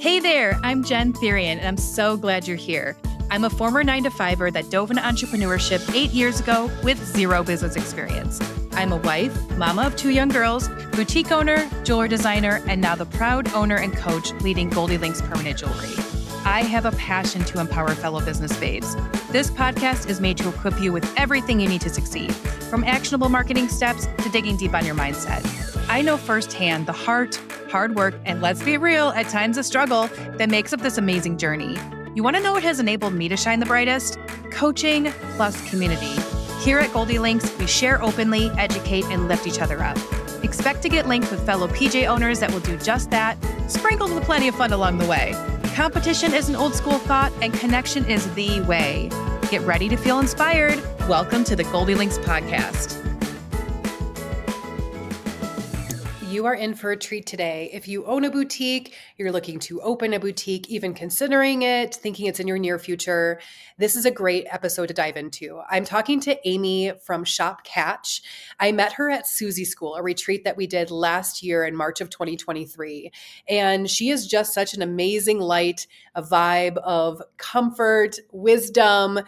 Hey there, I'm Jen Therian, and I'm so glad you're here. I'm a former 9-to-5er that dove into entrepreneurship 8 years ago with zero business experience. I'm a wife, mama of 2 young girls, boutique owner, jeweler designer, and now the proud owner and coach leading Goldie Links Permanent Jewelry. I have a passion to empower fellow business babes. This podcast is made to equip you with everything you need to succeed, from actionable marketing steps to digging deep on your mindset. I know firsthand the heart, hard work, and let's be real, at times a struggle that makes up this amazing journey. You want to know what has enabled me to shine the brightest? Coaching plus community. Here at Goldie Links, we share openly, educate, and lift each other up. Expect to get linked with fellow PJ owners that will do just that, sprinkled with plenty of fun along the way. Competition is an old school thought, and connection is the way. Get ready to feel inspired. Welcome to the Goldie Links podcast. You are in for a treat today. If you own a boutique, you're looking to open a boutique, even considering it, thinking it's in your near future, this is a great episode to dive into. I'm talking to Amy from Shop Catch. I met her at Susie School, a retreat that we did last year in March of 2023. And she is just such an amazing light, a vibe of comfort, wisdom.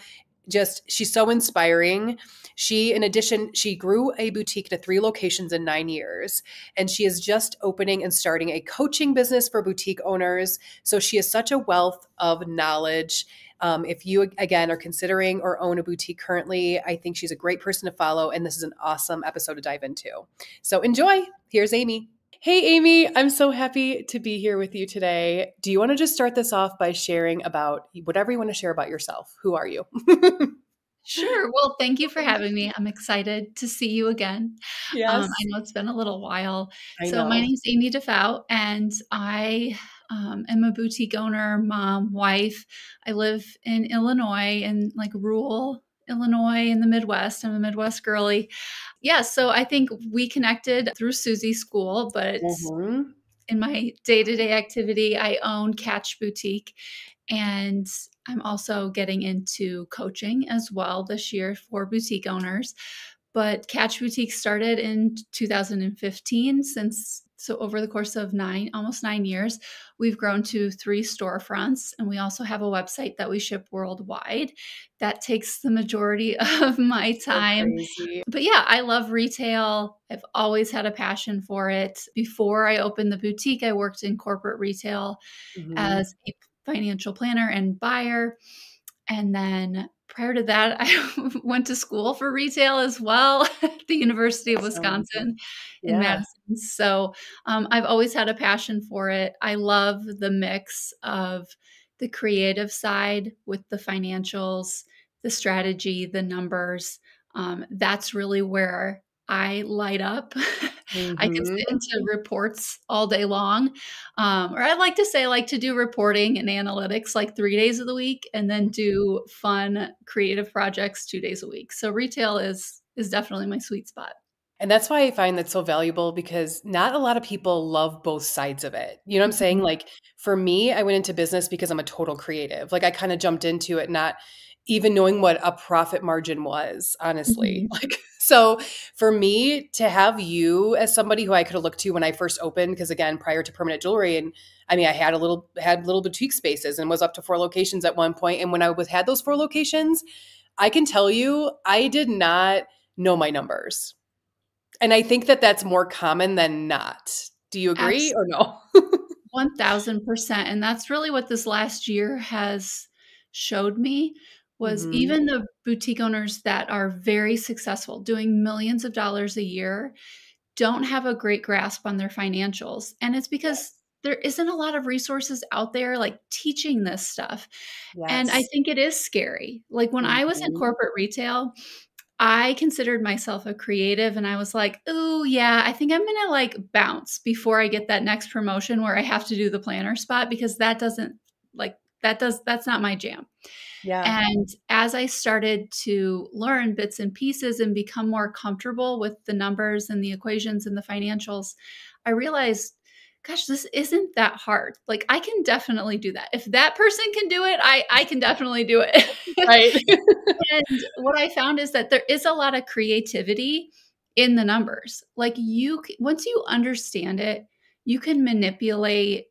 She's so inspiring. In addition, she grew a boutique to 3 locations in 9 years, and she is just opening and starting a coaching business for boutique owners. So she has such a wealth of knowledge. If you, again, are considering or own a boutique currently, I think she's a great person to follow, and this is an awesome episode to dive into. So enjoy. Here's Amy. Hey, Amy, I'm so happy to be here with you today. Do you want to just start this off by sharing about whatever you want to share about yourself? Who are you? Sure. Well, thank you for having me. I'm excited to see you again. Yes. I know it's been a little while. I So know. my name is Amy DeFout, and I am a boutique owner, mom, wife. I live in Illinois, in like rural Illinois in the Midwest. I'm a Midwest girly. Yeah. So I think we connected through Susie School, but in my day-to-day activity, I own Catch Boutique, and I'm also getting into coaching as well this year for boutique owners. But Catch Boutique started in 2015. So over the course of almost 9 years, we've grown to 3 storefronts, and we also have a website that we ship worldwide. That takes the majority of my time. But yeah, I love retail. I've always had a passion for it. Before I opened the boutique, I worked in corporate retail as a financial planner and buyer. And then prior to that, I went to school for retail as well at the University of Wisconsin in Madison. So I've always had a passion for it. I love the mix of the creative side with the financials, the strategy, the numbers. That's really where I light up. I can sit into reports all day long. Or I like to say I like to do reporting and analytics like 3 days of the week, and then do fun creative projects 2 days a week. So retail is definitely my sweet spot. And that's why I find that so valuable, because not a lot of people love both sides of it. You know what I'm saying? Like for me, I went into business because I'm a total creative. Like I kind of jumped into it, not even knowing what a profit margin was, honestly. So for me to have you as somebody who I could have looked to when I first opened, because again, prior to Permanent Jewelry, and I mean, I had little boutique spaces and was up to 4 locations at one point. And when I had those 4 locations, I can tell you, I did not know my numbers. And I think that that's more common than not. Do you agree or no? 1000%. And that's really what this last year has showed me, was even the boutique owners that are very successful, doing millions of dollars a year, don't have a great grasp on their financials. And it's because there isn't a lot of resources out there like teaching this stuff. And I think it is scary. Like when I was in corporate retail, I considered myself a creative, and I was like, oh yeah, I think I'm going to like bounce before I get that next promotion where I have to do the planner spot, because that's not my jam. Yeah. And as I started to learn bits and pieces and become more comfortable with the numbers and the equations and the financials, I realized, gosh, this isn't that hard. Like I can definitely do that. If that person can do it, I can definitely do it. Right. And what I found is that there is a lot of creativity in the numbers. Like once you understand it, you can manipulate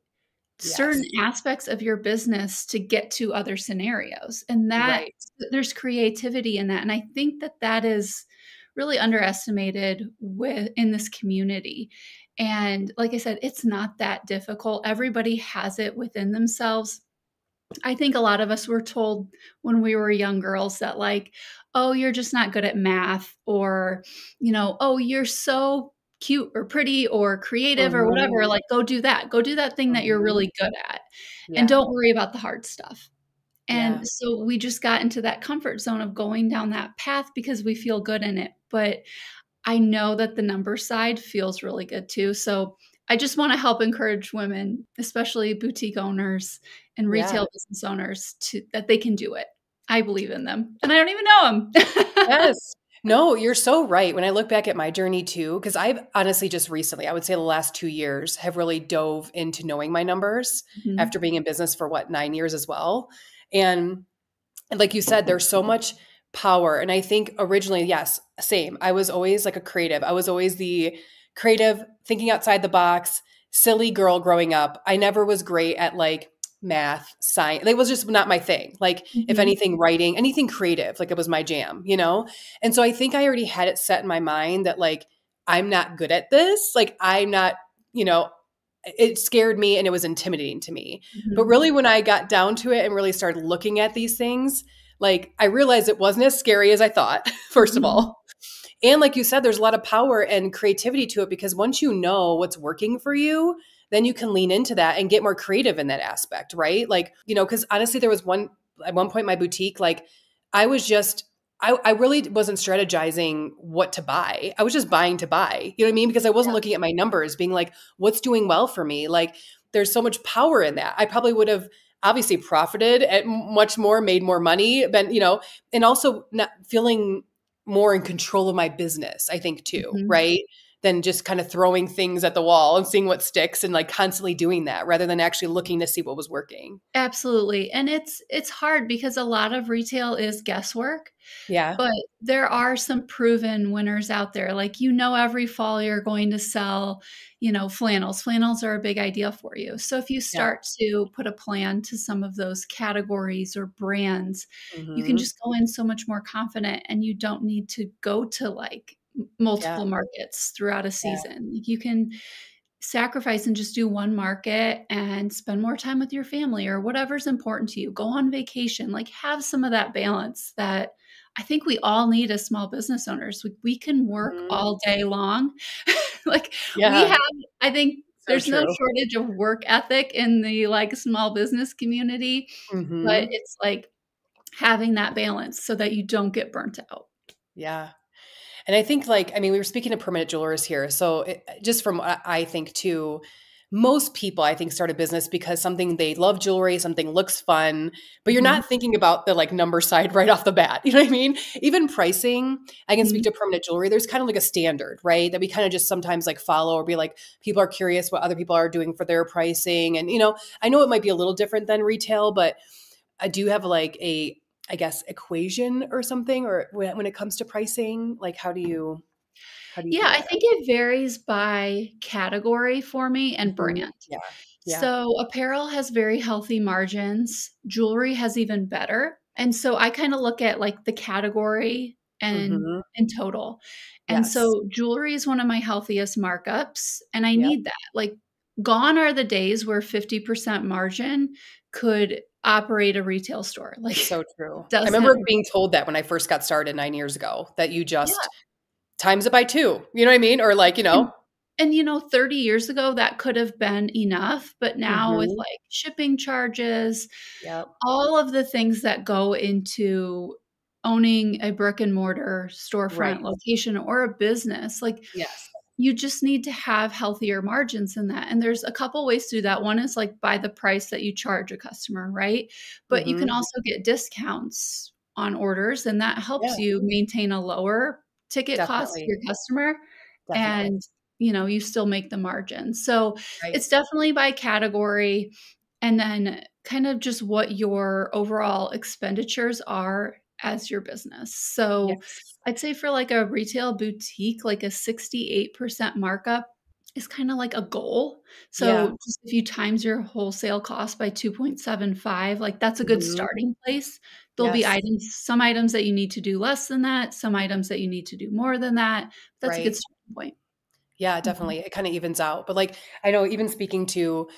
certain Yes. aspects of your business to get to other scenarios. And that Right. there's creativity in that. And I think that that is really underestimated in this community. And like I said, it's not that difficult. Everybody has it within themselves. I think a lot of us were told when we were young girls that, like, oh, you're just not good at math, or, oh, you're so cute or pretty or creative or whatever. Mhm. Like, go do that. Go do that thing that you're Mhm. really good at. And Yeah. don't worry about the hard stuff. And Yeah. so we just got into that comfort zone of going down that path because we feel good in it. But I know that the number side feels really good too. So I just want to help encourage women, especially boutique owners and Yeah. retail business owners, to that they can do it. I believe in them, and I don't even know them. Yes. No, you're so right. When I look back at my journey too, because I've honestly just recently, I would say the last 2 years, have really dove into knowing my numbers Mhm. after being in business for what, 9 years as well. And like you said, there's so much power. And I think originally, yes, same. I was always like a creative. I was always the creative, thinking outside the box, silly girl growing up. I never was great at like math, science. It was just not my thing. Like, if Mhm. anything, writing, anything creative, like it was my jam, you know? And so I think I already had it set in my mind that like, I'm not good at this. Like, I'm not, you know, it scared me and it was intimidating to me. But Mhm. really, when I got down to it and really started looking at these things, like I realized it wasn't as scary as I thought, first of Mhm. all. And like you said, there's a lot of power and creativity to it because once you know what's working for you, then you can lean into that and get more creative in that aspect, right? Like, because honestly, there was at one point in my boutique, like I was just, I really wasn't strategizing what to buy. I was just buying to buy, you know what I mean? Because I wasn't looking at my numbers, being like, what's doing well for me? Like, there's so much power in that. I probably would have obviously profited at much more, made more money, and also not feeling more in control of my business, I think too, Mhm. right? Than just kind of throwing things at the wall and seeing what sticks and like constantly doing that rather than actually looking to see what was working. Absolutely. And it's hard because a lot of retail is guesswork. Yeah. But there are some proven winners out there. Like, every fall you're going to sell, flannels. Flannels are a big idea for you. So if you Yeah. start to put a plan to some of those categories or brands, you can Hmm. just go in so much more confident, and you don't need to go to like Yeah. multiple markets throughout a Yeah. season. Like, you can sacrifice and just do one market and spend more time with your family or whatever's important to you. Go on vacation, like have some of that balance that I think we all need as small business owners. We can work Hmm. all day long. Like, we Yeah. have, I think So there's no true. shortage of work ethic in the like small business community, but Hmm. it's like having that balance so that you don't get burnt out. Yeah. And I think, like, I mean, we were speaking of permanent jewelers here. So, just from what I think too, most people, I think, start a business because something they love jewelry, something looks fun, but you're Mhm. not thinking about the like number side right off the bat. You know what I mean? Even pricing, I can speak Mhm. to permanent jewelry. There's kind of like a standard, right? That we kind of just sometimes like follow or be like, people are curious what other people are doing for their pricing. And, I know it might be a little different than retail, but I do have like I guess, equation or something, or when it comes to pricing, like how do you Yeah, do I that? think it varies by category for me and Mhm. brand. Yeah. Yeah. So apparel has very healthy margins, jewelry has even better. And so I kind of look at like the category and Mhm. in total. And Yes. so jewelry is one of my healthiest markups, and I Yep. need that. Like, gone are the days where 50% margin could operate a retail store. Like, So true. I remember doesn't. being told that when I first got started 9 years ago, that you Yeah. just times it by 2, you know what I mean? Or like, And 30 years ago, that could have been enough, but now with, Mhm. like, shipping charges, Yep. all of the things that go into owning a brick and mortar storefront Right. location or a business, like, Yes. you just need to have healthier margins in that, and there's a couple ways to do that. One is, like, by the price that you charge a customer, right? But you can Mhm. also get discounts on orders, and that Yeah, helps you maintain a lower ticket cost to definitely. your customer, Definitely. and, you still make the margin. So, Right. it's definitely by category, and then kind of just what your overall expenditures are as your business. So, Yes. I'd say for like a retail boutique, like a 68% markup is kind of like a goal. Yeah. So just if you times your wholesale cost by 2.75, like that's a good Mhm. starting place. There'll be Yes. some items that you need to do less than that, some items that you need to do more than that. That's a good Right. starting point. Yeah, Mhm. definitely. It kind of evens out. But like I know even speaking to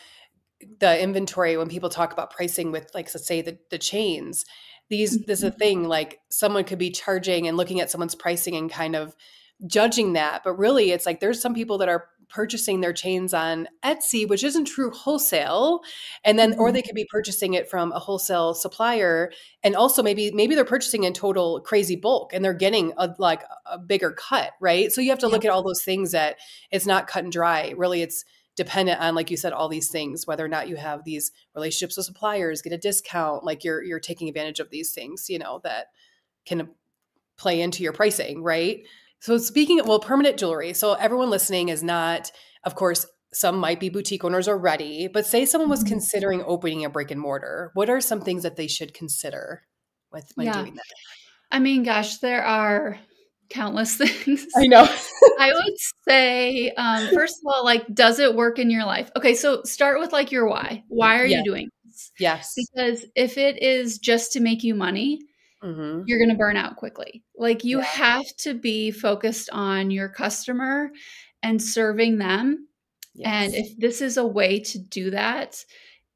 the inventory when people talk about pricing with like let's say the chains, this is a Mhm. thing like someone could be charging and looking at someone's pricing and kind of judging that, but really it's like there's some people that are purchasing their chains on Etsy, which isn't true wholesale, and then or Mhm. they could be purchasing it from a wholesale supplier, and also maybe they're purchasing in total crazy bulk and they're getting a bigger cut, right? So you have to Yeah. look at all those things that it's not cut and dry. Really, it's dependent on, like you said, all these things, whether or not you have these relationships with suppliers, get a discount, like you're taking advantage of these things, that can play into your pricing, right? So speaking of, well, permanent jewelry. So everyone listening is not, of course, some might be boutique owners already, but say someone was Mhm. considering opening a brick and mortar. What are some things that they should consider when Yeah. doing that? I mean, gosh, there are countless things. I know. I would say, first of all, like, does it work in your life? Okay, so start with like your why. Why are Yeah. you doing this? Yes. Because if it is just to make you money, Hmm. you're going to burn out quickly. Like, you Yeah. have to be focused on your customer and serving them. And Yes. if this is a way to do that,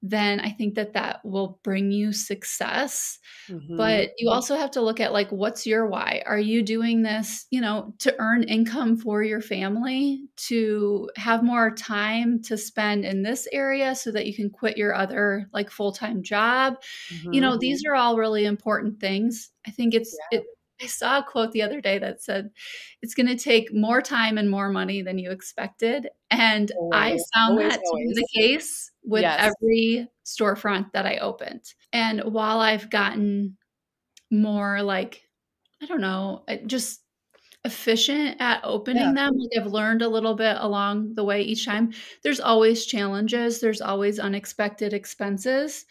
then I think that that will bring you success. Hmm. But you also have to look at like, what's your why? Are you doing this, to earn income for your family, to have more time to spend in this area so that you can quit your other like full-time job? Hmm. These are all really important things. I think Yeah. I saw a quote the other day that said, it's going to take more time and more money than you expected. And I Always, found always, that to be always. the case with Yes. every storefront that I opened. And while I've gotten more like, I don't know, just efficient at Yeah. opening them, like I've learned a little bit along the way each time. There's always challenges, there's always unexpected expenses.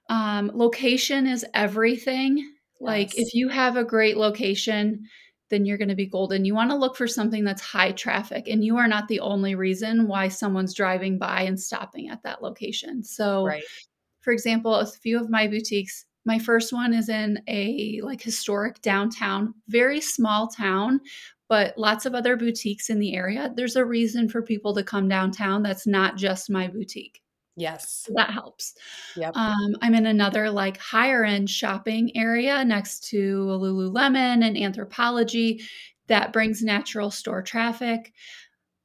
Location is everything. Like Yes. if you have a great location, then you're going to be golden. You want to look for something that's high traffic, and you are not the only reason why someone's driving by and stopping at that location. So, Right. for example, a few of my boutiques, my first one is in a like historic downtown, very small town, but lots of other boutiques in the area. There's a reason for people to come downtown that's not just my boutique. Yes. So that helps. Yep. I'm in another like higher end shopping area next to Lululemon and Anthropologie that brings natural store traffic.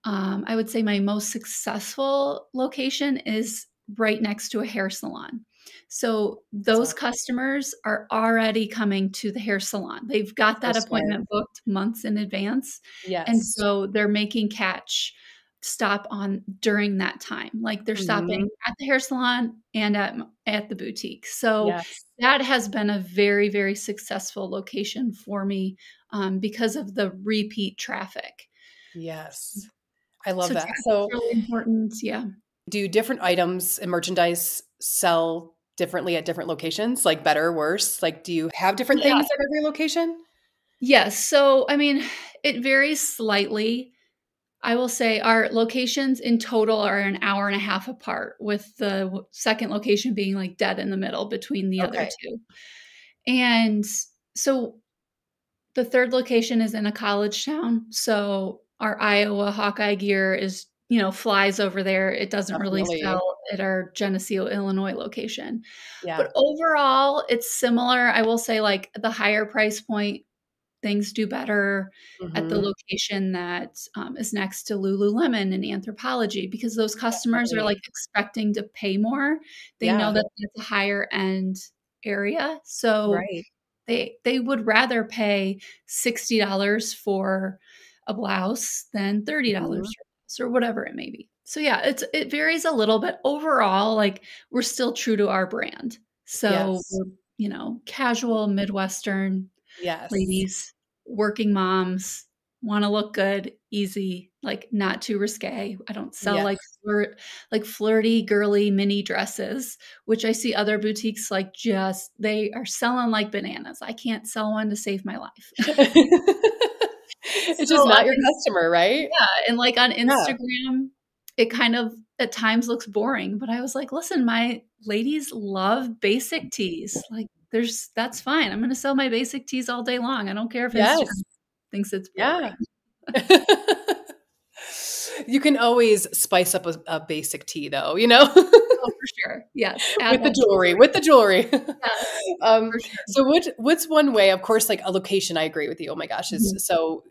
I would say my most successful location is right next to a hair salon. So those So, customers are already coming to the hair salon. They've got so that smart. appointment booked months in advance. And Yes. so they're making catch stop on during that time. Like they're stopping Mhm. at the hair salon and at the boutique. So Yes. that has been a very, very successful location for me because of the repeat traffic. Yes. I love So that. traffic's So, really important, yeah. do different items and merchandise sell differently at different locations? Like better, worse? Like, do you have different Yeah. things at every location? Yes, so, I mean, it varies slightly. I will say our locations in total are an hour and a half apart, with the second location being, like, dead in the middle between the other Okay. 2. And so the 3rd location is in a college town, so our Iowa Hawkeye gear is, flies over there. It doesn't really Definitely. sell at our Geneseo, Illinois location. Yeah. But overall, it's similar. I will say, like, the higher price point, things do better at the Mhm. location that, is next to Lululemon and Anthropologie, because those customers are, Definitely. like, expecting to pay more. They know Yeah. that it's a higher end area, so Right. they would rather pay $60 for a blouse than $30 Mhm. for a blouse or whatever it may be. So, yeah, it varies a little bit. Overall, like, we're still true to our brand. So, Yes. we're, casual Midwestern Yes. ladies, working moms, wanna look good, easy, like, not too risque. I don't sell, Yes. like, flirty, girly mini dresses, which I see other boutiques, like, just they are selling like bananas. I can't sell one to save my life. It's So just on not your Ins customer, right? Yeah, and, like, on Yeah. Instagram, it kind of at times looks boring, but I was like, listen, my ladies love basic tees. Like that's fine. I'm going to sell my basic tees all day long. I don't care if Instagram Yes. thinks it's Yeah. boring. You can always spice up a basic tee though, Oh, for sure. Yes. with the jewelry, with the jewelry. Yes, for sure. So what's one way, of course, like a location, I agree with you. Oh my gosh, is so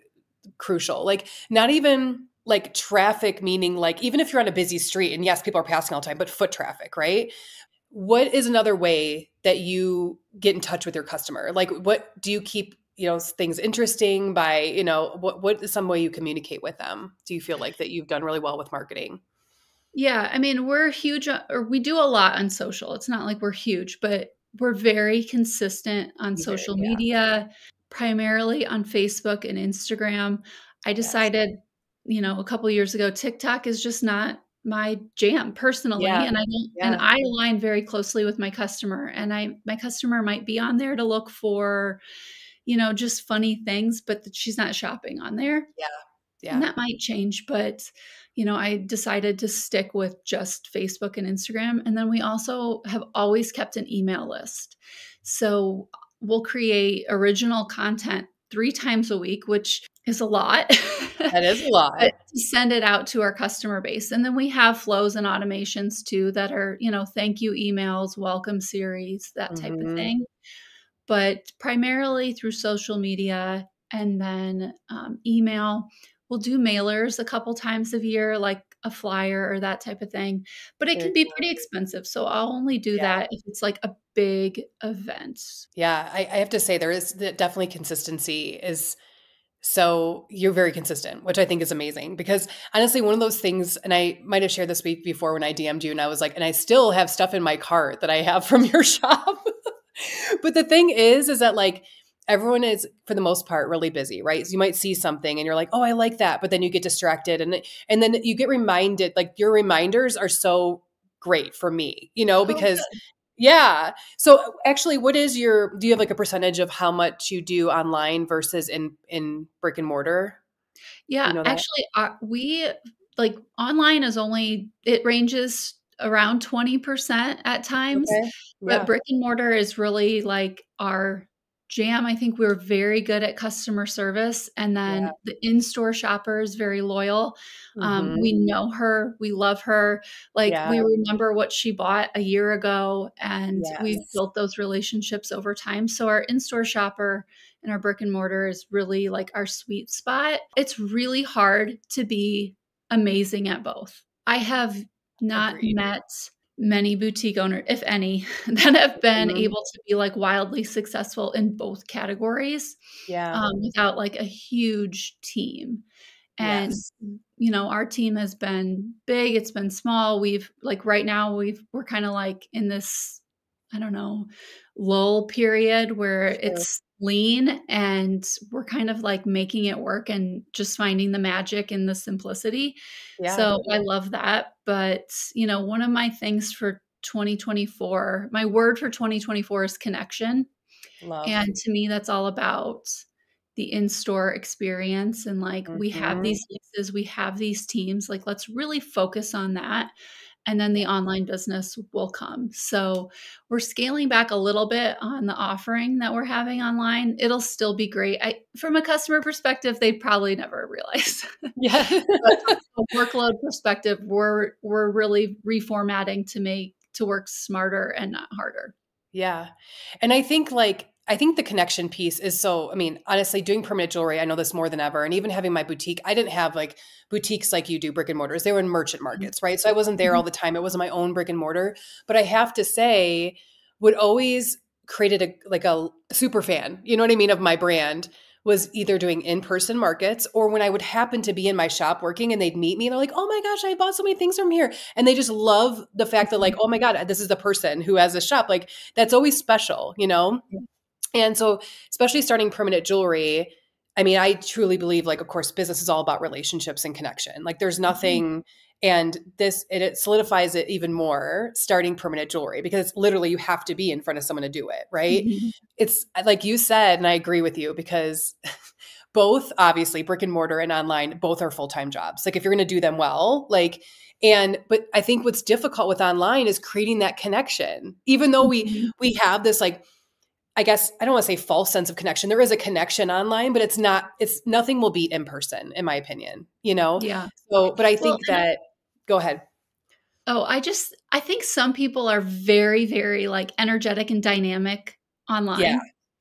crucial. Like not even like traffic, meaning like even if you're on a busy street and yes, people are passing all the time, but foot traffic, right? What is another way that you get in touch with your customer? Like what do you keep, things interesting by, what is some way you communicate with them? Do you feel like that you've done really well with marketing? Yeah, I mean, we're huge, or we do a lot on social. It's not like we're huge, but we're very consistent on social Yeah. media, primarily on Facebook and Instagram. I Yes. decided, a couple years ago, TikTok is just not my jam personally, Yeah. and I don't, Yeah. and I align very closely with my customer, and my customer might be on there to look for, just funny things, but she's not shopping on there. Yeah. Yeah. And that might change, but I decided to stick with just Facebook and Instagram. And then we also have always kept an email list. So we'll create original content 3 times a week, which is a lot. That is a lot. But to send it out to our customer base. And then we have flows and automations too that are, thank you emails, welcome series, that type of thing. But primarily through social media and then email. We'll do mailers a couple times a year, like a flyer or that type of thing, but it can be pretty expensive. So I'll only do that if it's like a big event. Yeah, I have to say there is definitely consistency is so you're very consistent, which I think is amazing because honestly, one of those things, and I might have shared this week before when I DM'd you and I was like, and I still have stuff in my cart that I have from your shop. But the thing is that like, everyone is, for the most part, really busy, right? So you might see something and you're like, oh, I like that. But then you get distracted and then you get reminded, like your reminders are so great for me, because yeah. So actually, do you have like a percentage of how much you do online versus in brick and mortar? Yeah, actually, we like online is it ranges around 20% at times, but brick and mortar is really like our jam. I think we're very good at customer service, and then the in-store shopper is very loyal. We know her, we love her. Like we remember what she bought a year ago, and we've built those relationships over time. So our in-store shopper and our brick and mortar is really like our sweet spot. It's really hard to be amazing at both. I have not met many boutique owners, if any, that have been able to be like wildly successful in both categories without like a huge team. And, our team has been big, it's been small. We've like right now we're kind of like in this, I don't know, lull period where it's lean and we're kind of like making it work and just finding the magic in the simplicity. So I love that. But, one of my things for 2024, my word for 2024 is connection. Love. And to me, that's all about the in-store experience. And like, we have these leases, we have these teams, like, let's really focus on that. And then the online business will come. So we're scaling back a little bit on the offering that we're having online. It'll still be great. From a customer perspective, they'd probably never realize. Yeah. But from a workload perspective, we're really reformatting to work smarter and not harder. Yeah. And I think the connection piece is so, I mean, honestly, doing permanent jewelry, I know this more than ever. And even having my boutique, I didn't have like boutiques like you do, brick and mortars. They were in merchant markets, right? So I wasn't there all the time. It wasn't my own brick and mortar. But I have to say, what always created a super fan, you know what I mean, of my brand was either doing in-person markets or when I would happen to be in my shop working and they'd meet me and they're like, oh my gosh, I bought so many things from here. And they just love the fact that like, oh my God, this is the person who has a shop. Like that's always special, And so especially starting permanent jewelry, I mean, I truly believe like, of course, business is all about relationships and connection. Like there's nothing, and it solidifies it even more starting permanent jewelry because literally you have to be in front of someone to do it. Right. It's like you said, and I agree with you because both obviously brick and mortar and online, both are full-time jobs. Like if you're going to do them well, but I think what's difficult with online is creating that connection. Even though we have this, like, I guess I don't want to say false sense of connection. There is a connection online, but it's nothing will beat in person, in my opinion, Yeah. So, but I think go ahead. Oh, I think some people are very, very like energetic and dynamic online. Yeah.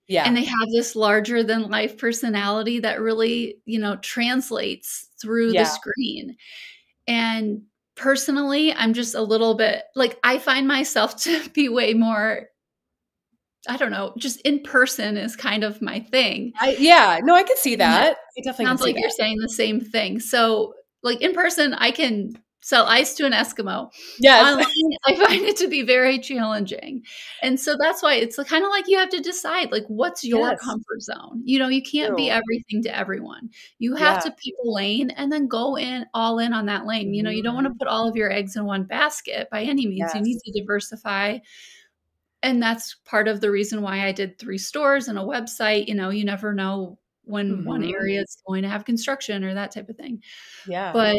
Yeah. And they have this larger than life personality that really, translates through the screen. And personally, I'm just a little bit like, I find myself to be way more, I don't know, just in person is kind of my thing. No, I could see that. It definitely sounds like you're saying the same thing. So like in person, I can sell ice to an Eskimo. Yes. Online, I find it to be very challenging. And so that's why it's kind of like you have to decide, like, what's your comfort zone? You can't be everything to everyone. You have to pick a lane and then go all in on that lane. You don't want to put all of your eggs in one basket by any means. You need to diversify. And that's part of the reason why I did 3 stores and a website. You never know when one area is going to have construction or that type of thing. Yeah. But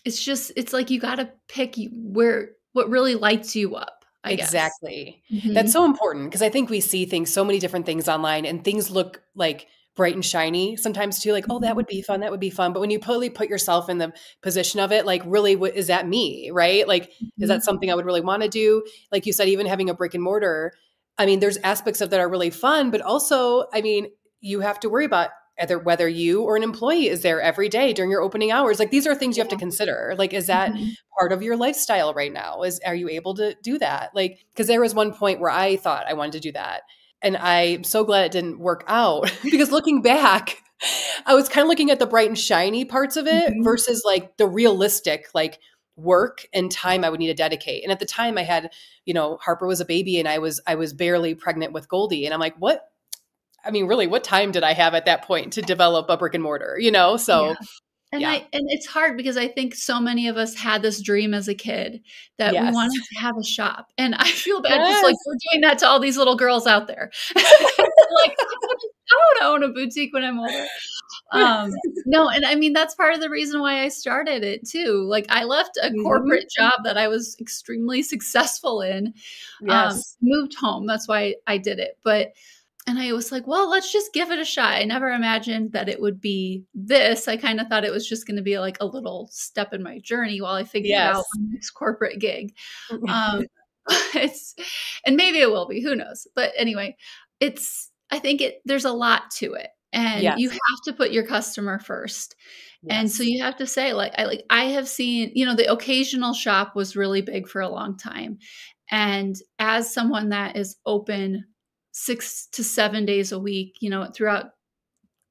it's like you got to pick what really lights you up, I guess. Exactly. That's so important because I think we see so many different things online and things look like bright and shiny sometimes too, like, oh, that would be fun. That would be fun. But when you really put yourself in the position of it, like, really, what is that me? Right? Like, is that something I would really want to do? Like you said, even having a brick and mortar, I mean, there's aspects of that are really fun, but also, I mean, you have to worry about whether you or an employee is there every day during your opening hours. Like, these are things you have to consider. Like, is that part of your lifestyle right now? Are you able to do that? Like, because there was one point where I thought I wanted to do that. And I'm so glad it didn't work out because looking back, I was kind of looking at the bright and shiny parts of it versus like the realistic, like, work and time I would need to dedicate. And at the time I had, Harper was a baby and I was barely pregnant with Goldie. And I'm like, really, what time did I have at that point to develop a brick and mortar, So yeah. And it's hard because I think so many of us had this dream as a kid that we wanted to have a shop. And I feel bad just like we're doing that to all these little girls out there. Like, I want to own a boutique when I'm older. No, and I mean, that's part of the reason why I started it too. Like, I left a corporate job that I was extremely successful in, moved home. That's why I did it. And I was like, well, let's just give it a shot. I never imagined that it would be this. I kind of thought it was just going to be like a little step in my journey while I figured out my next corporate gig. And maybe it will be, who knows? But anyway, I think there's a lot to it. And you have to put your customer first. Yes. And so you have to say, I have seen, the occasional shop was really big for a long time. And as someone that is open 6 to 7 days a week, throughout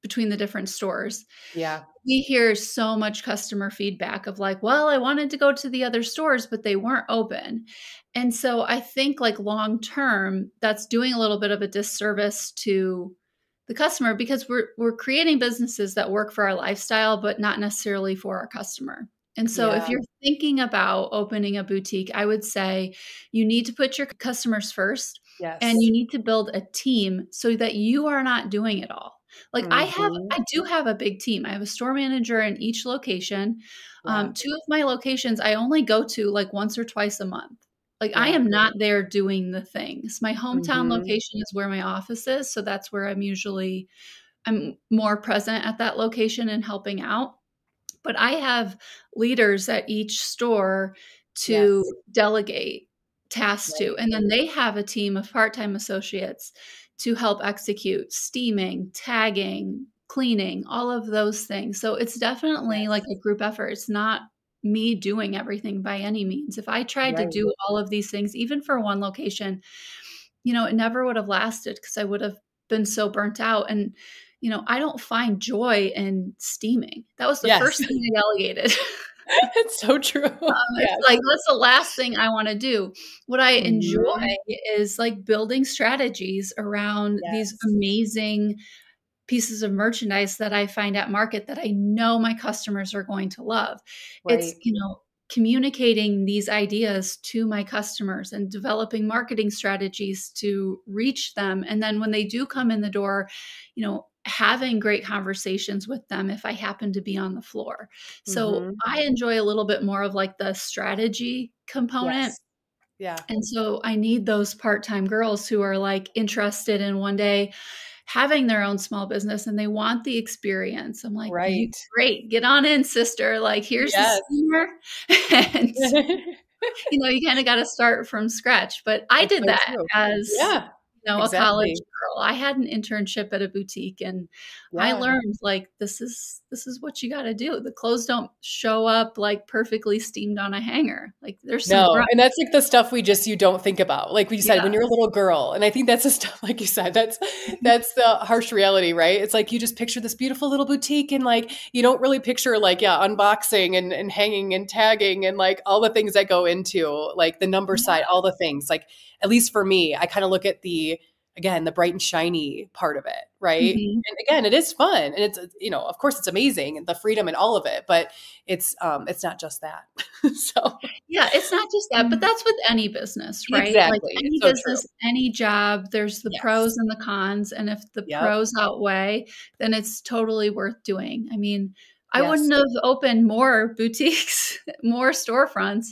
between the different stores. Yeah. We hear so much customer feedback of like, well, I wanted to go to the other stores, but they weren't open. And so I think like long-term, that's doing a little bit of a disservice to the customer because we're creating businesses that work for our lifestyle, but not necessarily for our customer. And so if you're thinking about opening a boutique, I would say you need to put your customers first. Yes. And you need to build a team so that you are not doing it all. Like I do have a big team. I have a store manager in each location. 2 of my locations I only go to like once or twice a month. Like I am not there doing the things. My hometown location is where my office is. So that's where I'm more present at that location and helping out. But I have leaders at each store to delegate tasks to. And then they have a team of part-time associates to help execute steaming, tagging, cleaning, all of those things. So it's definitely like a group effort. It's not me doing everything by any means. If I tried to do all of these things, even for one location, it never would have lasted because I would have been so burnt out. And, I don't find joy in steaming. That was the first thing I delegated. It's so true. It's like, that's the last thing I want to do. What I enjoy is like building strategies around these amazing pieces of merchandise that I find at market that I know my customers are going to love. It's, communicating these ideas to my customers and developing marketing strategies to reach them. And then when they do come in the door, having great conversations with them if I happen to be on the floor. So Mm-hmm. I enjoy a little bit more of like the strategy component. Yes. Yeah. And so I need those part-time girls who are like interested in one day having their own small business and they want the experience. I'm like, you Right. great, get on in, sister. Like, here's the Yes. steamer. And you kind of got to start from scratch. But I That's did so that true. as, Yeah, a college exactly. girl. I had an internship at a boutique and I Yeah. learned like this is what you got to do. The clothes don't show up like perfectly steamed on a hanger. Like there's some No, grunt. and that's like the stuff you don't think about. Like we said, Yeah. when you're a little girl, and I think that's the stuff, like you said, that's the harsh reality, right? It's like you just picture this beautiful little boutique and like you don't really picture like, yeah, unboxing and hanging and tagging and like all the things that go into like the number side, all the things. Like at least for me, I kind of look at the bright and shiny part of it, right? Mhm. And again, it is fun and it's, of course it's amazing and the freedom and all of it, but it's not just that. So Yeah, it's not just that, but that's with any business, right? Like exactly. It's any so true. business, any job, there's the Yes. pros and the cons. And if the Yep. pros outweigh, then it's totally worth doing. I mean, I Yes. wouldn't have opened more boutiques, more storefronts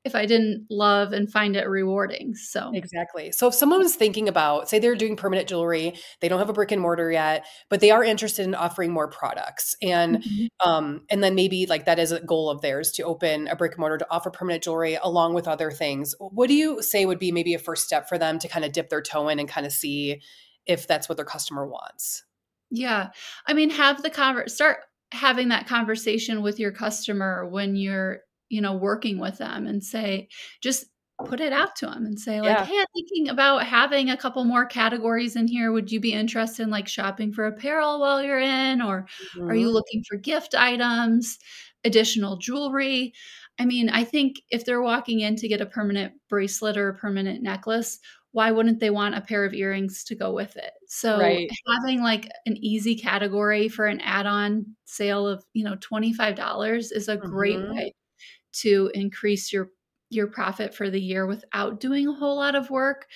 if I didn't love and find it rewarding. So, Exactly. So if someone was thinking about, say they're doing permanent jewelry, they don't have a brick and mortar yet, but they are interested in offering more products mhm. and then maybe like that is a goal of theirs to open a brick and mortar to offer permanent jewelry along with other things. What do you say would be maybe a first step for them to kind of dip their toe in and kind of see if that's what their customer wants? Yeah. I mean, start having that conversation with your customer when you're, working with them and say, just put it out to them and say like, Yeah. "Hey, I'm thinking about having a couple more categories in here. Would you be interested in like shopping for apparel while you're in or are you Mhm. looking for gift items, additional jewelry?" I mean, I think if they're walking in to get a permanent bracelet or a permanent necklace, why wouldn't they want a pair of earrings to go with it? So Right. having like an easy category for an add-on sale of, $25 is a great Mhm. way to increase your profit for the year without doing a whole lot of work.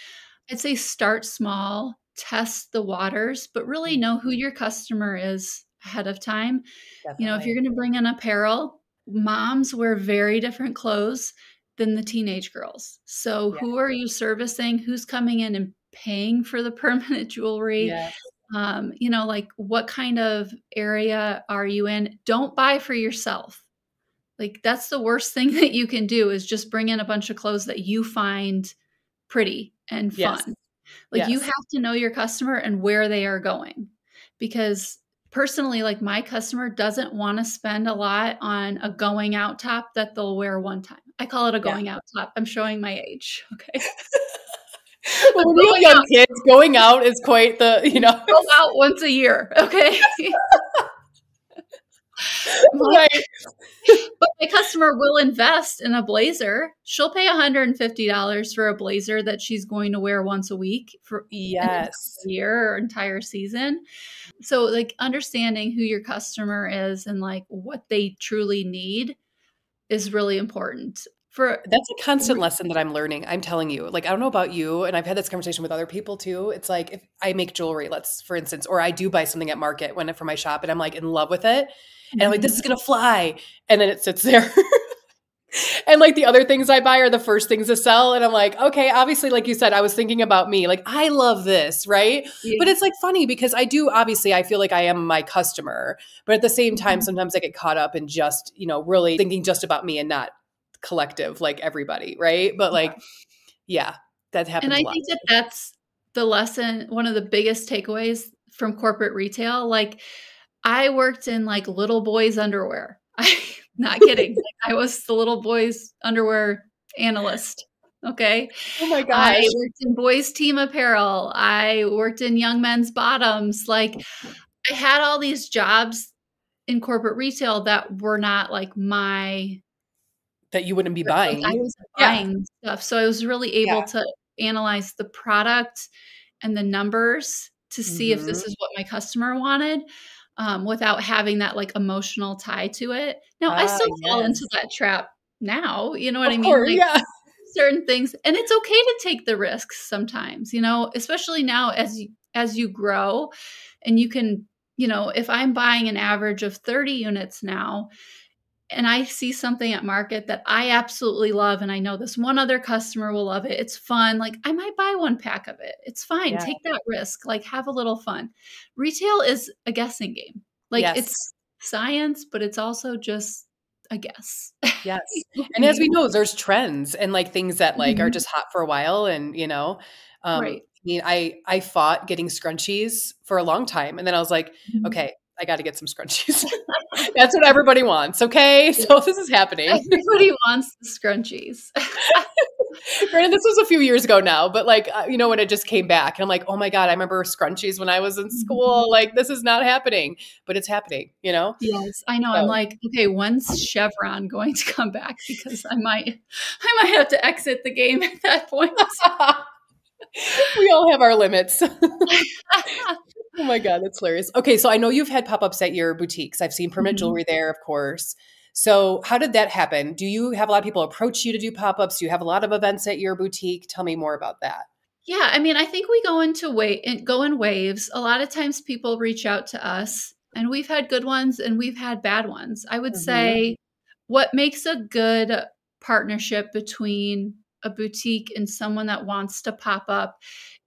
I'd say start small, test the waters, but really know who your customer is ahead of time. If you're Definitely. going to bring in apparel, moms wear very different clothes than the teenage girls. So Yeah. who are you servicing? Who's coming in and paying for the permanent jewelry? Yeah. Like what kind of area are you in? Don't buy for yourself. Like that's the worst thing that you can do is just bring in a bunch of clothes that you find pretty and Yes. fun. Like you Yes. have to know your customer and where they are going. Because personally, like my customer doesn't want to spend a lot on a going out top that they'll wear one time. I call it a Yeah. going out top. I'm showing my age. Okay. Well, A when you have going young out, kids, going out is quite the. go out once a year. Okay. My Right. But my customer will invest in a blazer. She'll pay $150 for a blazer that she's going to wear once a week for an Yes. entire year or entire season. So, like, understanding who your customer is and like what they truly need is really important. For That's a constant lesson that I'm learning. I'm telling you. Like, I don't know about you, and I've had this conversation with other people too. It's like if I make jewelry, let's for instance, or I do buy something at market when for my shop and I'm like in love with it. And I'm like, this Mhm. is gonna fly. And then it sits there. And like the other things I buy are the first things to sell. And I'm like, okay, obviously, like you said, I was thinking about me. Like, I love this, right? But Yeah. it's like funny because obviously, I feel like I am my customer. But at the same time, Mhm. sometimes I get caught up in just, really thinking just about me and not collective, like everybody, right? But like, yeah, that And happens I a lot. think that that's the lesson, one of the biggest takeaways from corporate retail. Like, I worked in like little boys' underwear. I not kidding. Like, I was the little boys' underwear analyst. Okay. Oh my I gosh. worked in boys' team apparel. I worked in young men's bottoms. Like, I had all these jobs in corporate retail that were not like my That you wouldn't be like, I buying. wasn't Yeah. buying stuff, so I was really able Yeah. to analyze the product and the numbers to see if Hmm. this is what my customer wanted, without having that, like, emotional tie to it. Now, I Ah, still fall into yes. that trap now, you know what I Of mean? course. Like, Yeah. certain things and it's okay to take the risks sometimes, especially now as you grow and you can if I'm buying an average of 30 units now, and I see something at market that I absolutely love, and I know this one other customer will love it, it's fun, like I might buy one pack of it. It's fine. Yeah. Take that risk, like have a little fun. Retail is a guessing game. Like Yes. it's science, but it's also just a guess. Yes. You know what I And as we mean? know, there's trends and like things that like are Mhm. just hot for a while. And, Right. I mean, I fought getting scrunchies for a long time. And then I was like, Mhm. okay, I got to get some scrunchies. That's what everybody wants. Okay. Yeah. So this is happening. Everybody wants the scrunchies. Granted, this was a few years ago now, but like, when it just came back and I'm like, oh my God, I remember scrunchies when I was in Mhm. school. Like, this is not happening, but it's happening, Yes, I know. I'm So like, okay, when's Chevron going to come back? Because I might have to exit the game at that point. we all have our limits. Oh my God, that's hilarious. Okay, so I know you've had pop-ups at your boutiques. I've seen permanent Mhm. jewelry there, of course. So how did that happen? Do you have a lot of people approach you to do pop-ups? Do you have a lot of events at your boutique? Tell me more about that. Yeah, I mean, I think we go in waves. A lot of times people reach out to us, and we've had good ones and we've had bad ones. I would Mhm. say what makes a good partnership between a boutique and someone that wants to pop up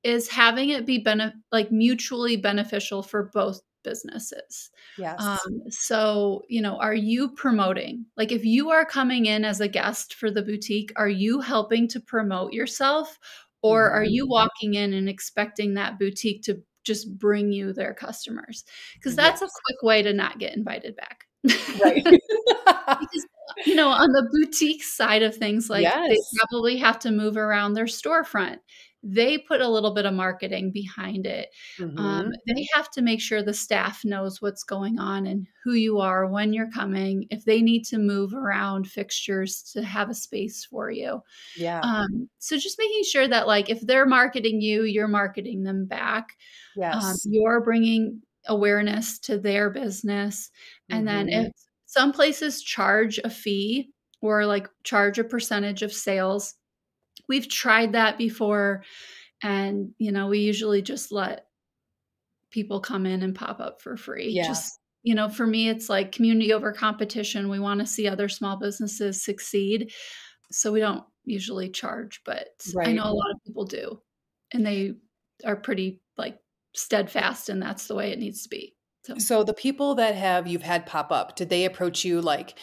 is having it be like mutually beneficial for both businesses. Yes. So, are you promoting? Like, if you are coming in as a guest for the boutique, are you helping to promote yourself? Or are Mhm. you walking in and expecting that boutique to just bring you their customers? Because that's a Yes. quick way to not get invited back. Right. Because, on the boutique side of things, like they Yes. probably have to move around their storefront. They put a little bit of marketing behind it. Mhm. They have to make sure the staff knows what's going on and who you are, when you're coming, if they need to move around fixtures to have a space for you. Yeah. So just making sure that like if they're marketing you, you're marketing them back. Yes. You're bringing awareness to their business. And then Mhm. if some places charge a fee or like charge a percentage of sales, we've tried that before. And, we usually just let people come in and pop up for free. Yeah. Just, for me, it's like community over competition. We want to see other small businesses succeed. So we don't usually charge, but I know Right. a lot of people do. And they are pretty like steadfast, and that's the way it needs to be. So So the people that you've had pop up, did they approach you like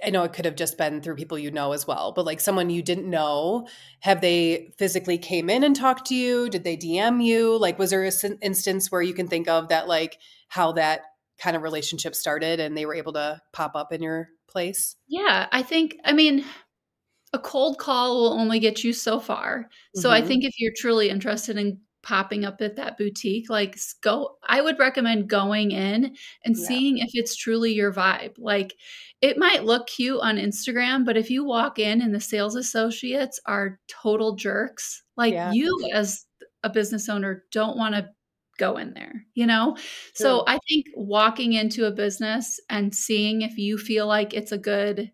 I know it could have just been through people you know as well, but like someone you didn't know, have they physically came in and talked to you? Did they DM you? Like, was there a instance where you can think of that, like how that kind of relationship started and they were able to pop up in your place? yeah, I mean, a cold call will only get you so far. So I Hmm. think if you're truly interested in popping up at that boutique, like I would recommend going in and Yeah. seeing if it's truly your vibe. Like it might look cute on Instagram, but if you walk in and the sales associates are total jerks, like Yeah. you as a business owner don't want to go in there. So True. I think walking into a business and seeing if you feel like it's a good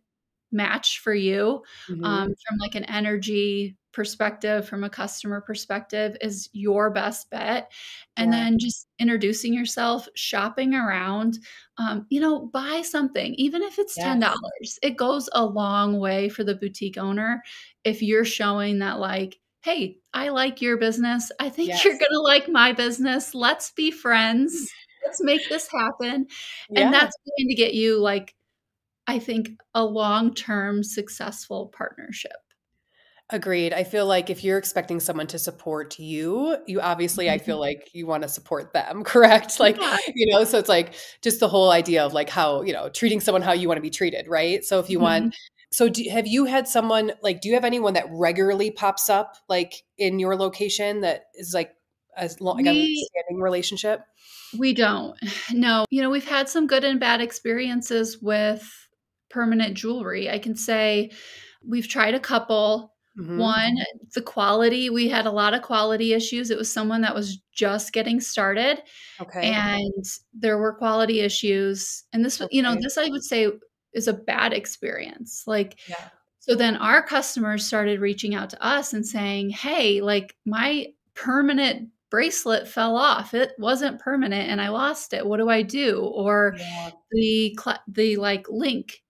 match for you, Hmm. from like an energy perspective, from a customer perspective, is your best bet. And Yeah. then just introducing yourself, shopping around, buy something, even if it's Yes. $10. It goes a long way for the boutique owner if you're showing that, like, hey, I like your business. I think you're Yes. going to like my business. Let's be friends. Let's make this happen. And Yeah. that's going to get you like I think a long-term successful partnership. Agreed. I feel like if you're expecting someone to support you, you obviously, I feel Mhm. like you want to support them, correct? Like, Yeah. so it's like just the whole idea of like how, treating someone how you want to be treated, right? So if you Mhm. want, so have you had someone like, do you have anyone that regularly pops up like in your location that is like like a We standing relationship? we don't. No. We've had some good and bad experiences with permanent jewelry. I can say we've tried a couple. Hmm. One, the quality, we had a lot of quality issues. It was someone that was just getting started, Okay. and there were quality issues. And Okay. this I would say is a bad experience. Like, Yeah. so then our customers started reaching out to us and saying, "Hey, like my permanent bracelet fell off. It wasn't permanent and I lost it. What do I do? Or Yeah. the like link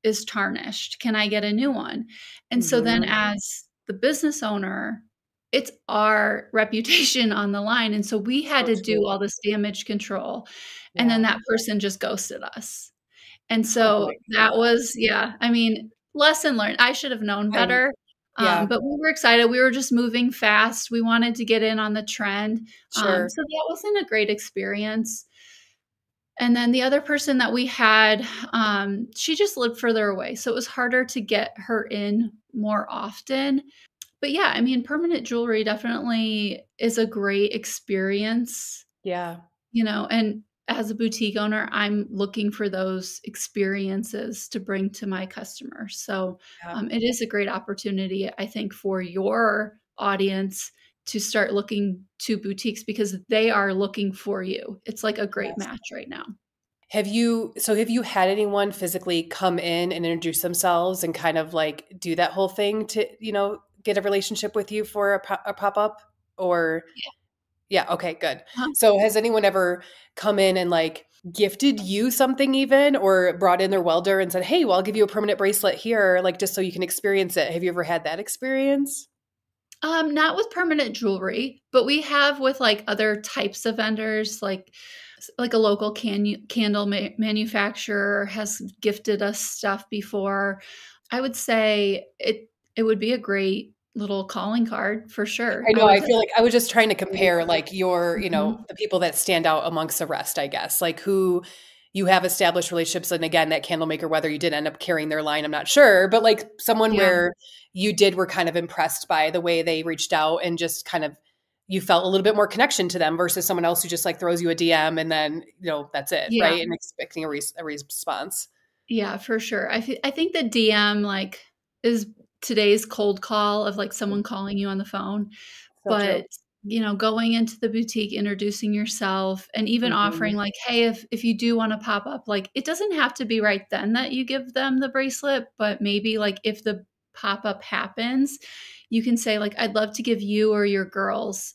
is tarnished. Can I get a new one? And so then Mhm. as the business owner, it's our reputation on the line. And so we had So to do true. all this damage control. And then Yeah. that person just ghosted us. And Oh so my that was, gosh. yeah, I mean, lesson learned. I should have known I better. Yeah, But we were excited. We were just moving fast. We wanted to get in on the trend. sure. So that wasn't a great experience. And then the other person that we had, she just lived further away. So it was harder to get her in more often. But yeah, I mean, permanent jewelry definitely is a great experience, Yeah. and as a boutique owner, I'm looking for those experiences to bring to my customers. So Yeah. it is a great opportunity, I think, for your audience to start looking to boutiques because they are looking for you. It's like a great Yes. match right now. Have you had anyone physically come in and introduce themselves and kind of like do that whole thing to, get a relationship with you for a pop-up? Or yeah, okay, good. Uh-huh. So has anyone ever come in and like gifted you something even, or brought in their welder and said, "Hey, well, I'll give you a permanent bracelet here, like just so you can experience it." Have you ever had that experience? Not with permanent jewelry, but we have with like other types of vendors, like a local candle manufacturer has gifted us stuff before. I would say it would be a great little calling card for sure. I I know, would I feel like I was just trying to definitely. compare like your, Mhm. the people that stand out amongst the rest, I guess. Like who you have established relationships, and again, that candle maker, whether you did end up carrying their line, I'm not sure, but like someone Yeah. where were kind of impressed by the way they reached out and just kind of you felt a little bit more connection to them versus someone else who just like throws you a DM and then, that's it, Yeah. right? And expecting a response. Yeah, for sure. I think the DM like is today's cold call of like someone calling you on the phone. So true. But, going into the boutique, introducing yourself, and even Mhm. offering like, "Hey, if you do wanna pop up," like, it doesn't have to be right then that you give them the bracelet, but maybe, like, if the pop-up happens, you can say, like, "I'd love to give you or your girls,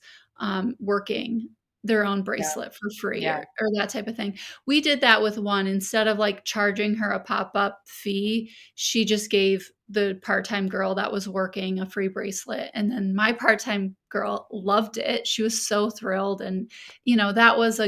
working their own Yeah. bracelet for free," Yeah. or that type of thing. We did that with one. Instead of, like, charging her a pop-up fee, she just gave the part-time girl that was working a free bracelet, and then my part-time girl loved it. She was so thrilled, and, that was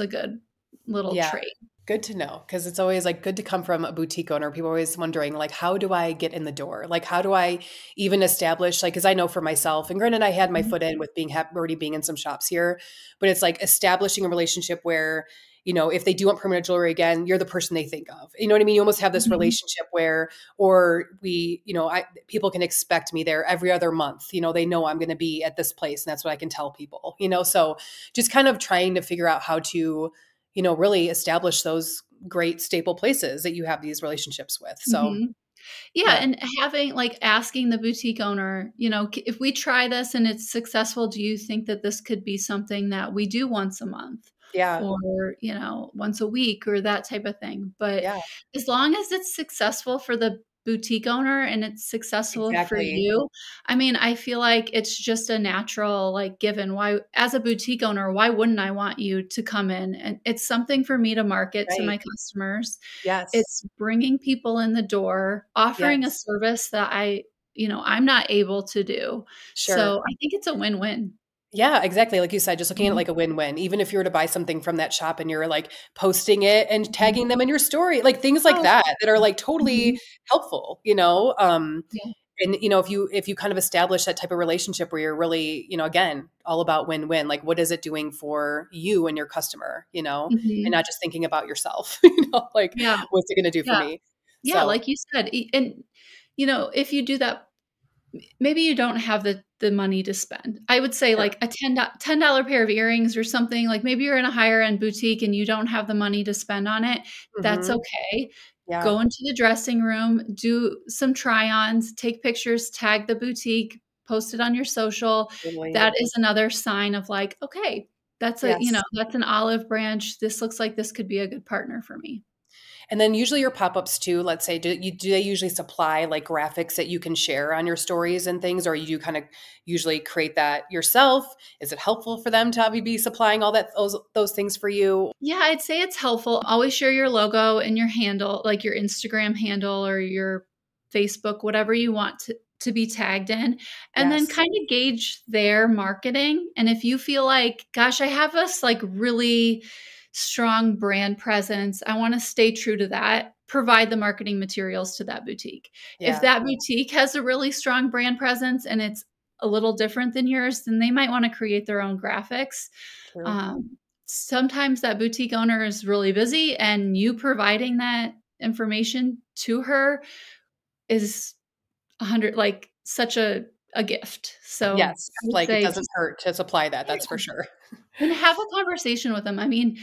a good little Yeah. trait. Good to know, because it's always, like, good to come from a boutique owner. People are always wondering, like, "How do I get in the door?" Like, "How do I even establish" like, because I know for myself, and granted, I had my Mhm. foot in with being already being in some shops here, but it's, like, establishing a relationship where, if they do want permanent jewelry again, you're the person they think of. You know what I mean? You almost have this Mhm. relationship where or we I people can expect me there every other month. They know I'm gonna be at this place, and that's what I can tell people, So, just kind of trying to figure out how to really establish those great staple places that you have these relationships with. So, Mhm. Yeah, yeah. and asking the boutique owner, "If we try this and it's successful, do you think that this could be something that we do once a month Yeah. or, once a week," or that type of thing. But Yeah. as long as it's successful for the boutique owner and it's successful for Exactly. you, I mean, I feel like it's just a natural, like, given. Why, as a boutique owner, why wouldn't I want you to come in? And it's something for me to market to Right. my customers. Yes. It's bringing people in the door, offering a Yes. service that I'm not able to do. So Sure. I think it's a win-win. Yeah, exactly. Like you said, just looking at it Mhm, like a win-win. Even if you were to buy something from that shop and you're like posting it and mhm. tagging them in your story, like things like Oh, that that are like totally mhm. helpful. Yeah. And if you kind of establish that type of relationship where you're really, again, all about win-win, like what is it doing for you and your customer, and Mhm. not just thinking about yourself, like Yeah, what's it going to do for yeah. me? Yeah, So, like you said, and, if you do that, maybe you don't have the money to spend. I would say sure. like a $10 pair of earrings or something, like maybe you're in a higher end boutique and you don't have the money to spend on it. That's Mhm. okay. Yeah, Go into the dressing room, do some try-ons, take pictures, tag the boutique, post it on your social. totally. That is another sign of like, okay, Yes. that's an olive branch. This looks like this could be a good partner for me. And then usually your pop-ups too, let's say, do they usually supply like graphics that you can share on your stories and things, or you kind of usually create that yourself? Is it helpful for them to be supplying all those things for you? Yeah, I'd say it's helpful. Always share your logo and your handle, like your Instagram handle or your Facebook, whatever you want to be tagged in, and then Yes. kind of gauge their marketing. And if you feel like, gosh, I have this like really strong brand presence, I want to stay true to that, provide the marketing materials to that boutique. If Yeah. that boutique has a really strong brand presence and it's a little different than yours, then they might want to create their own graphics. True. Sometimes that boutique owner is really busy, and you providing that information to her is 100, like such a gift. So Yes. I would Like it say doesn't just, hurt to supply that. That's yeah, for sure. and have a conversation with them. I mean,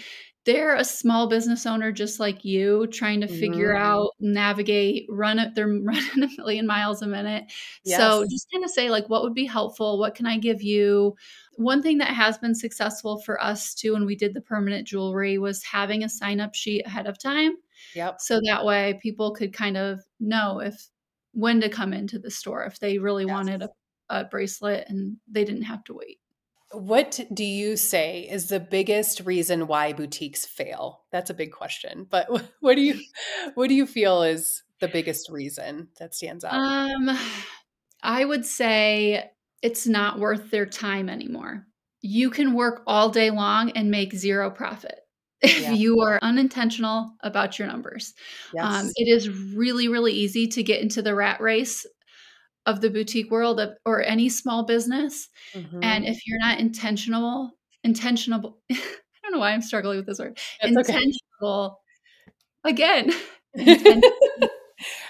they're a small business owner just like you, trying to figure Mhm. out, navigate, run it. They're running a million miles a minute. So Yes. just kind of say, like, what would be helpful? What can I give you? One thing that has been successful for us too, when we did the permanent jewelry, was having a sign up sheet ahead of time. Yep. So that way people could kind of know if when to come into the store if they really wanted Yes. a bracelet and they didn't have to wait. What do you say is the biggest reason why boutiques fail? That's a big question, but what do you feel is the biggest reason that stands out? Um, I would say it's not worth their time anymore. You can work all day long and make zero profit if Yeah. you are unintentional about your numbers. Yes. It is really, really easy to get into the rat race of the boutique world or any small business. And Mhm. if you're not intentional, I don't know why I'm struggling with this word. That's okay. Intentional, again, inten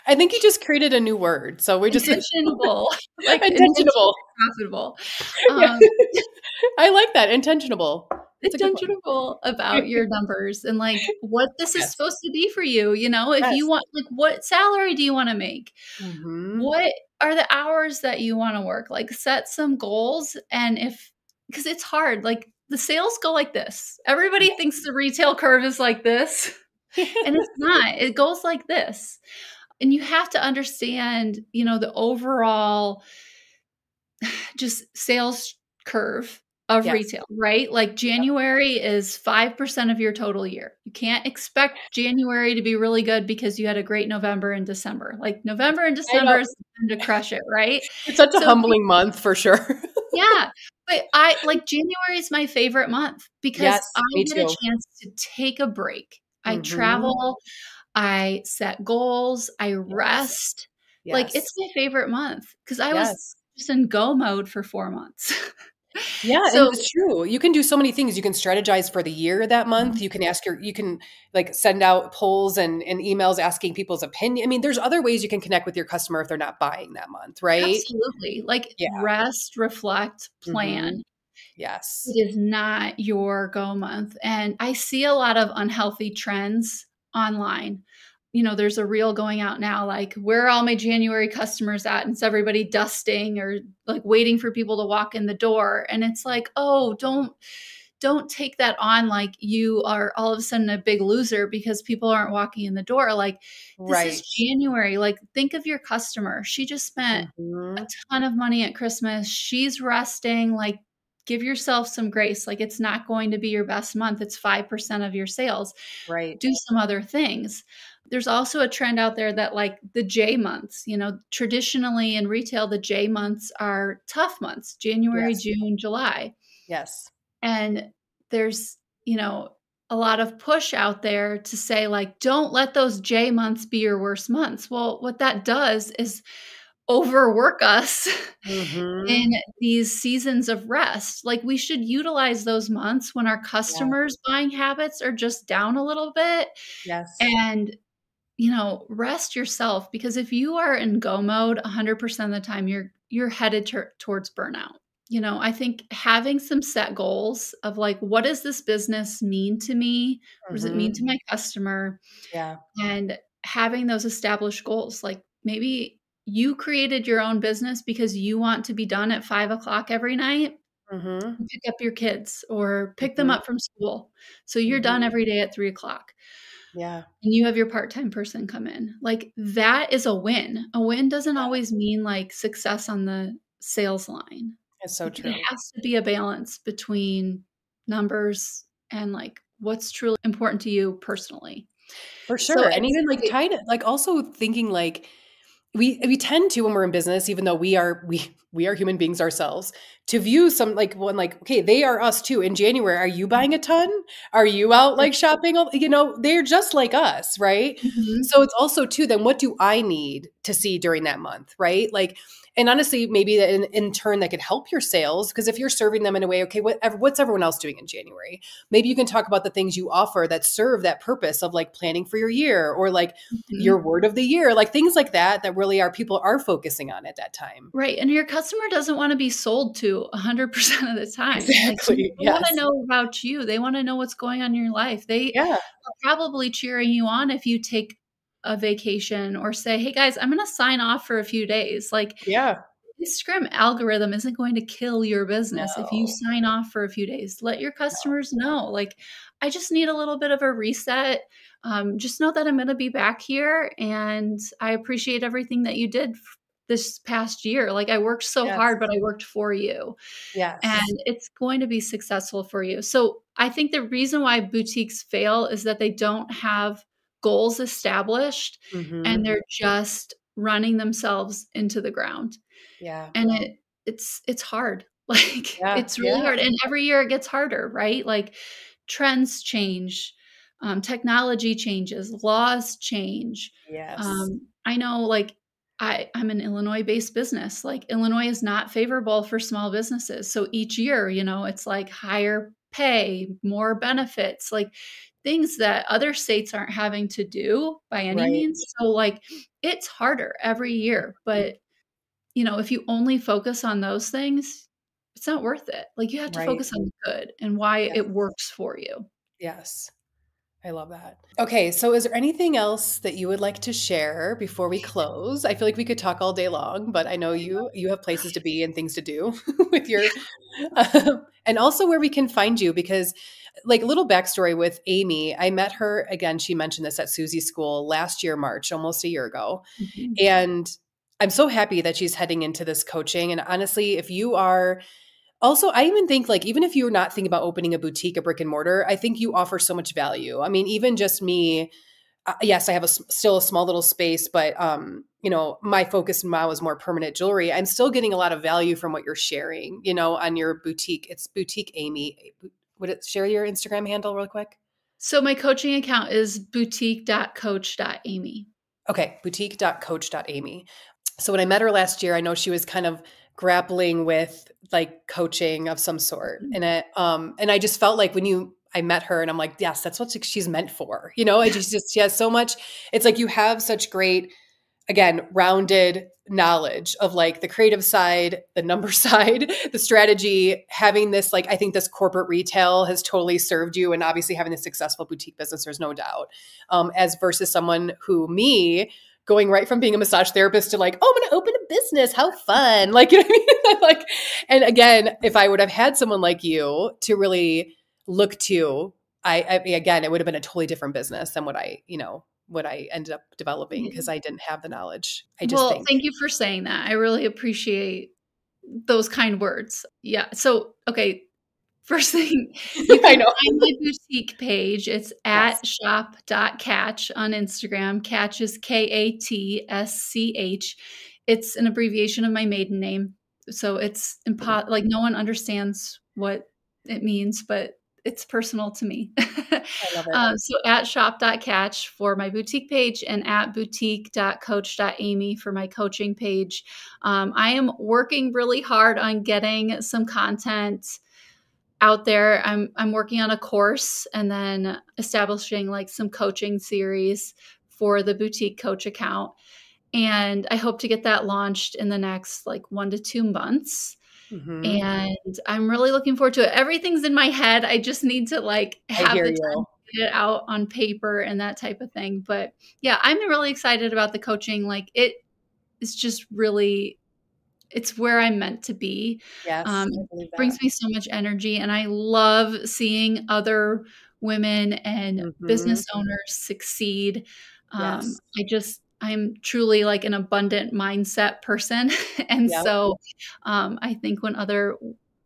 I think you just created a new word, so we just intentionable, like intentionally intentionable. profitable. Yeah. Um, I like that, intentionable. That's a good one. intentional about your numbers and like what this is Yes. supposed to be for you. You know, if you Yes. want, like, what salary do you want to make? Mhm. What are the hours that you want to work? Like, set some goals. And because it's hard, like the sales go like this. Everybody thinks the retail curve is like this, and it's not. It goes like this. And you have to understand, the overall just sales curve of Yes. retail, right? Like January is 5% of your total year. You can't expect January to be really good because you had a great November and December. Like November and I know. December is the time to crush it, right? It's such a So humbling month for sure. yeah, but I like January is my favorite month because Yes, I me get a too. chance to take a break. I Mhm. travel, I set goals, I Yes. rest. Like, it's Yes. my favorite month because I was Yes. just in go mode for 4 months. Yeah, and So it's true. You can do so many things. You can strategize for the year that month. You can like send out polls and emails asking people's opinion. I mean, there's other ways you can connect with your customer if they're not buying that month, right? absolutely, like, Yeah. rest, reflect, plan. Mhm. Yes. It is not your go month, and I see a lot of unhealthy trends online. There's a reel going out now, like, "Where are all my January customers at?" And it's everybody dusting or, like, waiting for people to walk in the door, and it's like, "Oh, don't take that on like you are all of a sudden a big loser because people aren't walking in the door." Like, this is Right. January. Like, think of your customer. She just spent a Mhm. ton of money at Christmas. She's resting. Like, give yourself some grace. Like, it's not going to be your best month. It's 5% of your sales. Right. Do some other things. There's also a trend out there that, like, the J months, traditionally in retail, the J months are tough months: January, Yes. June, July. Yes. And there's, a lot of push out there to say, like, don't let those J months be your worst months. Well, what that does is overwork us in Mhm. these seasons of rest. Like, we should utilize those months when our Yeah. customers' buying habits are just down a little bit, Yes. and, rest yourself, because if you are in go mode 100% of the time, you're headed towards burnout. I think having some set goals of, like, what does this business mean to me? What does it mean Mhm. to my customer? Yeah. And having those established goals, like, maybe you created your own business because you want to be done at 5 o'clock every night Mhm. and pick up your kids or pick them Mhm. up from school. So you're done Mhm. every day at 3 o'clock. Yeah. and you have your part-time person come in. Like that is a win. A win doesn't always mean like success on the sales line. It's so Like it true. has to be a balance between numbers and like what's truly important to you personally. For So sure. And it's even like tied like also thinking like we tend to when we're in business, even though we are human beings ourselves, to view some like one like, okay, they are us too. In January, are you buying a ton? Are you out like shopping? They're just like us, right? Mhm. So it's also too, then what do I need to see during that month, right? Like, and honestly, maybe that in turn that could help your sales because if you're serving them in a way, okay, what's everyone else doing in January? Maybe you can talk about the things you offer that serve that purpose of like planning for your year or like your Mhm. word of the year, like things like that, that really are people are focusing on at that time. Right, and your customer doesn't wanna be sold to 100% of the time. Like, they Exactly. wanna Yes. know about you. They wanna know what's going on in your life. They Yeah. are probably cheering you on if you take a vacation or say, "Hey, guys, I'm gonna sign off for a few days." Like, Yeah. Instagram algorithm isn't going to kill your business if you No. sign off for a few days. Let your No. customers know, like, "I just need a little bit of a reset. Just know that I'm gonna be back here, and I appreciate everything that you did this past year. Like, I worked so hard, Yes. but I worked for you, and Yes. it's going to be successful for you." So, I think the reason why boutiques fail is that they don't have goals established, and Hmm. they're just running themselves into the ground. Yeah. And it's hard. Like, Yeah. it's really Yeah. hard, and every year it gets harder, right? Like, trends change, technology changes, laws change. Yes. I know, like, I'm an Illinois-based business. Like, Illinois is not favorable for small businesses, so each year, it's like higher pay, more benefits, like, things that other states aren't having to do by any Right. means. So, like, it's harder every year, but if you only focus on those things, it's not worth it. Like, you have to Right. focus on the good and why Yes. it works for you. Yes. I love that. Okay, so is there anything else that you would like to share before we close? I feel like we could talk all day long, but I know you have places to be and things to do with your and also where we can find you because like a little backstory with Amy, I met her again, she mentioned this at Susie School last year, March, almost a year ago. Mhm. And I'm so happy that she's heading into this coaching. And honestly, if you are also, I even think like even if you're not thinking about opening a boutique, a brick and mortar, I think you offer so much value. I mean, even just me, yes, I have still a small little space, but my focus now is more permanent jewelry. I'm still getting a lot of value from what you're sharing, on your boutique. It's Boutique Amy. Would it share your Instagram handle real quick? So my coaching account is boutique.coach.amy. Okay, boutique.coach.amy. So when I met her last year, I know she was kind of grappling with like coaching of some sort. Mhm. And I just felt like I met her and I'm like, yes, that's what she's meant for. She has so much. It's like you have such great, again, rounded knowledge of like the creative side, the number side, the strategy, having this, like, I think this corporate retail has totally served you. And obviously having a successful boutique business, there's no doubt. As versus someone me, going right from being a massage therapist to like, oh, I'm going to open a business. How fun. Like, you know what I mean? Like, and again, if I would have had someone like you to really look to, again, it would have been a totally different business than what I ended up developing Yeah. because I didn't have the knowledge. I just Well, think. thank you for saying that. I really appreciate those kind words. Yeah. So, okay, first thing, you I can know. find my boutique page. It's Yes. at shop.catch on Instagram. Catch is KATSCH. It's an abbreviation of my maiden name. So it's like no one understands what it means, but it's personal to me. I love it. So at shop.catch for my boutique page and at boutique.coach.amy for my coaching page. I am working really hard on getting some content out there. I'm working on a course and then establishing like some coaching series for the boutique coach account. And I hope to get that launched in the next like 1 to 2 months. Hmm. And I'm really looking forward to it. Everything's in my head. I just need to like I have hear the time you. to get it out on paper and that type of thing. But yeah, I'm really excited about the coaching. Like it is just really it's where I'm meant to be. Yes, I It believe that. brings me so much energy, and I love seeing other women and Mm-hmm. business owners succeed. Yes. I'm truly like an abundant mindset person. And Yep. so I think when other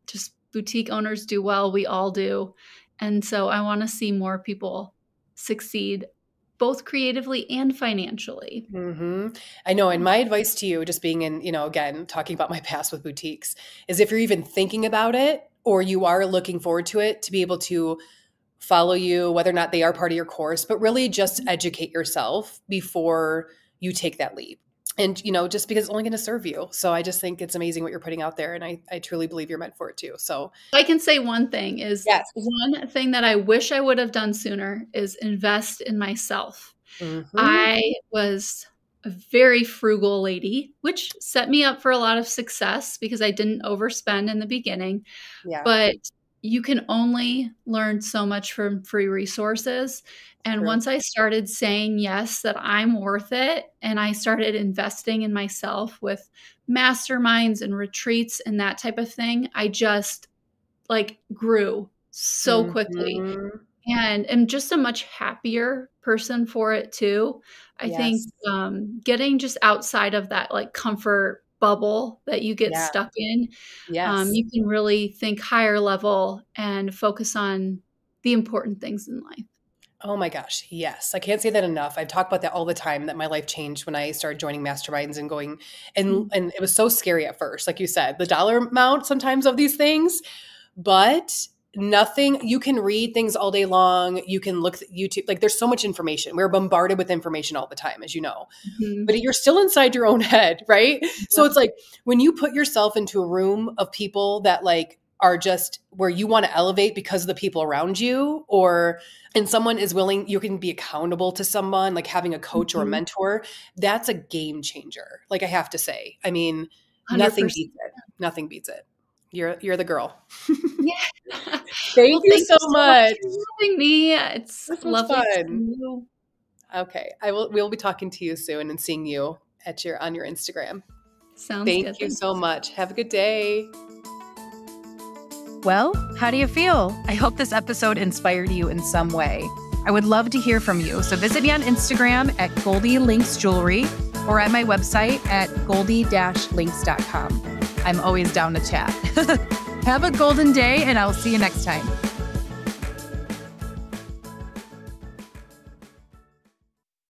just boutique owners do well, we all do. And so I want to see more people succeed both creatively and financially. Mm-hmm. I know. And my advice to you, just being in, again, talking about my past with boutiques, is if you're even thinking about it or you are looking forward to it, to be able to follow you, whether or not they are part of your course, but really just educate yourself before you take that leap. And, just because it's only going to serve you. So I just think it's amazing what you're putting out there. And I truly believe you're meant for it too. So I can say one thing is yes. one thing that I wish I would have done sooner is invest in myself. Mm-hmm. I was a very frugal lady, which set me up for a lot of success because I didn't overspend in the beginning. Yeah. But you can only learn so much from free resources. And True. once I started saying yes, that I'm worth it, and I started investing in myself with masterminds and retreats and that type of thing, I just like grew so quickly Mm-hmm. and am just a much happier person for it too. I think Yes. getting just outside of that like comfort bubble that you get Yeah. stuck in, Yes. you can really think higher level and focus on the important things in life. Oh my gosh, yes. I can't say that enough. I've talked about that all the time, that my life changed when I started joining masterminds and going, and it was so scary at first, like you said, the dollar amount sometimes of these things, but nothing, you can read things all day long. You can look at YouTube. Like there's so much information. We're bombarded with information all the time, as you know, Mhm. but you're still inside your own head, right? So Yeah. it's like when you put yourself into a room of people that like are just where you want to elevate because of the people around you, and someone is willing, you can be accountable to someone, like having a coach or a Mhm. mentor, that's a game changer. Like I have to say, I mean, nothing 100%. beats it. Nothing beats it. You're the girl. Yeah. Thank Well, you thank so you so much much. for having me. It's This was lovely to see fun. you. Okay. We'll be talking to you soon and seeing you on your Instagram. Sounds Thank good. you Thank so you. much. Have a good day. Well, how do you feel? I hope this episode inspired you in some way. I would love to hear from you. So visit me on Instagram at Goldie Links Jewelry or at my website at goldie-links.com. I'm always down to chat. Have a golden day, and I'll see you next time.